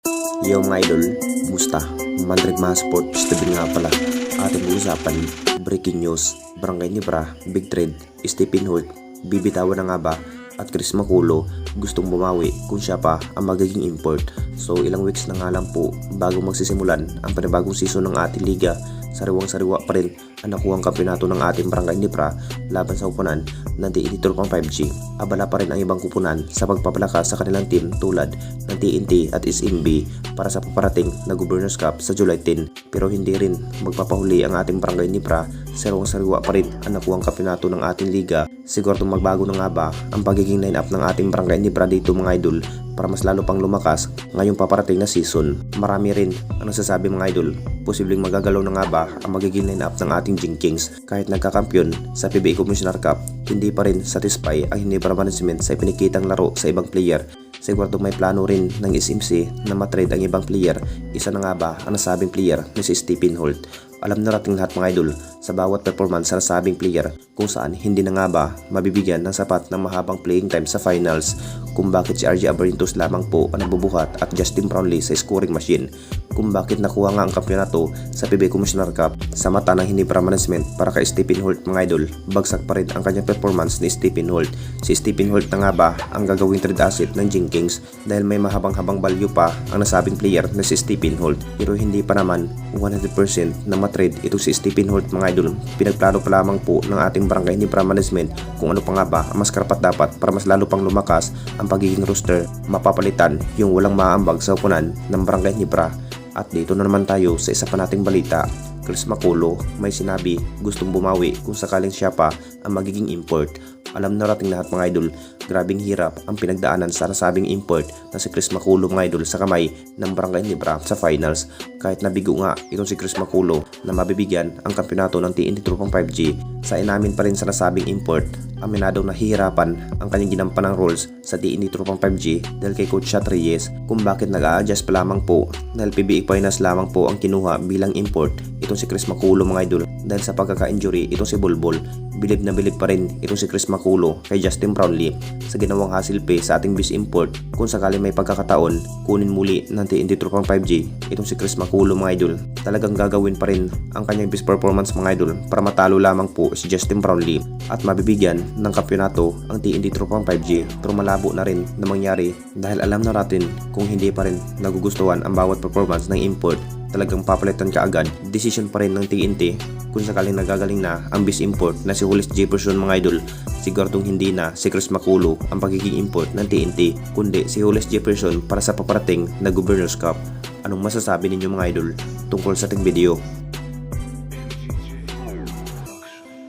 Yo mga idol, musta? Madrid mga sports TV nga pala. Ating usapan, breaking news, Barangay Nibra, Big Trade, Stephen Holt, bibitawan na nga ba? At Chris Maculo gustong bumawi kung siya pa ang magiging import. So ilang weeks na nga lang po bago magsisimulan ang panibagong season ng ating liga. Sariwang-sariwa pa rin ang nakuhang kampeonato ng ating Barangay Nibra laban sa kupunan ng TNT 5G. Abala pa rin ang ibang kupunan sa pagpapalakas sa kanilang team tulad ng TNT at SMB para sa paparating na Governors Cup sa July 10. Pero hindi rin magpapahuli ang ating Barangay Nibra. Sariwang-sariwa pa rin ang nakuhang kampeonato ng ating liga. Siguro magbago na nga ba ang pagiging line-up ng ating Barangay Nibra dito mga idol para mas lalo pang lumakas ngayong paparating na season. Marami rin ang nasasabi mga idol, posibleng magagalaw na nga ba ang magiging line-up ng ating Jing Kings kahit nagkakampyon sa PBA Commissioner Cup. Hindi pa rin satisfy ang Nibra management sa ipinakitang laro sa ibang player. Siguro may plano rin ng SMC na matrade ang ibang player. Isa na nga ba ang nasabing player na si Stephen Holt. Alam na nating lahat mga idol sa bawat performance sa nasabing player kung saan hindi na nga ba mabibigyan ng sapat ng mahabang playing time sa finals, kung bakit si RJ Abarintos lamang po ang nabubuhat at Justin Brownlee sa scoring machine, kung bakit nakuha nga ang kampeonato sa PBA Commissioner Cup sa mata ng Ginebra management para kay Stephen Holt mga idol. Bagsak pa rin ang kanyang performance ni Stephen Holt. Si Stephen Holt na nga ba ang gagawing trade asset ng Jing Kings dahil may mahabang-habang value pa ang nasabing player na si Stephen Holt. Pero hindi pa naman 100% na matrade ito si Stephen Holt mga idol. Pinagplano pa lamang po ng ating Barangay Nibra management kung ano pa nga ba ang mas karapat dapat para mas lalo pang lumakas ang pagiging roster, mapapalitan yung walang maaambag sa upunan ng Barangay Nibra. At dito na naman tayo sa isa pa nating balita. Chris Maculo may sinabi gustong bumawi kung sakaling siya pa ang magiging import. Alam na nating lahat mga idol, grabing hirap ang pinagdaanan sa nasabing import na si Chris Maculo mga idol sa kamay ng Barangay Nibra sa finals. Kahit nabigo nga itong si Chris Maculo na mabibigyan ang kampeonato ng TNT 5G, sa inamin pa rin sa nasabing import, aminadong nahihirapan ang kanyang ginampan ng roles sa TNT 5G dahil kay Coach Chat Reyes kung bakit nag-a-adjust pa lamang po dahil PBA Finals lamang po ang kinuha bilang import itong si Chris Maculo mga idol dahil sa pagkaka-injury itong si Bulbul. Bilib na bilib pa rin itong si Chris Maculo kay Justin Brownlee sa ginawang hassle pay sa ating bis import. Kung sakali may pagkakataon, kunin muli ng TNT 5G itong si Chris Maculo mga idol. Talagang gagawin pa rin ang kanyang bis performance mga idol para matalo lamang po si Justin Brownlee at mabibigyan ng kampeonato ang TNT 5G. Pero malabo na rin na mangyari dahil alam na natin kung hindi pa rin nagugustuhan ang bawat performance ng import, talagang papalitan ka agad. Decision pa rin ng TNT kung sakaling nagagaling na ang bis import na si Hollis Jefferson mga idol. Siguradong hindi na si Chris Maculo ang pagiging import ng TNT kundi si Hollis Jefferson para sa paparating na Governors Cup. Anong masasabi ninyo mga idol tungkol sa ating video?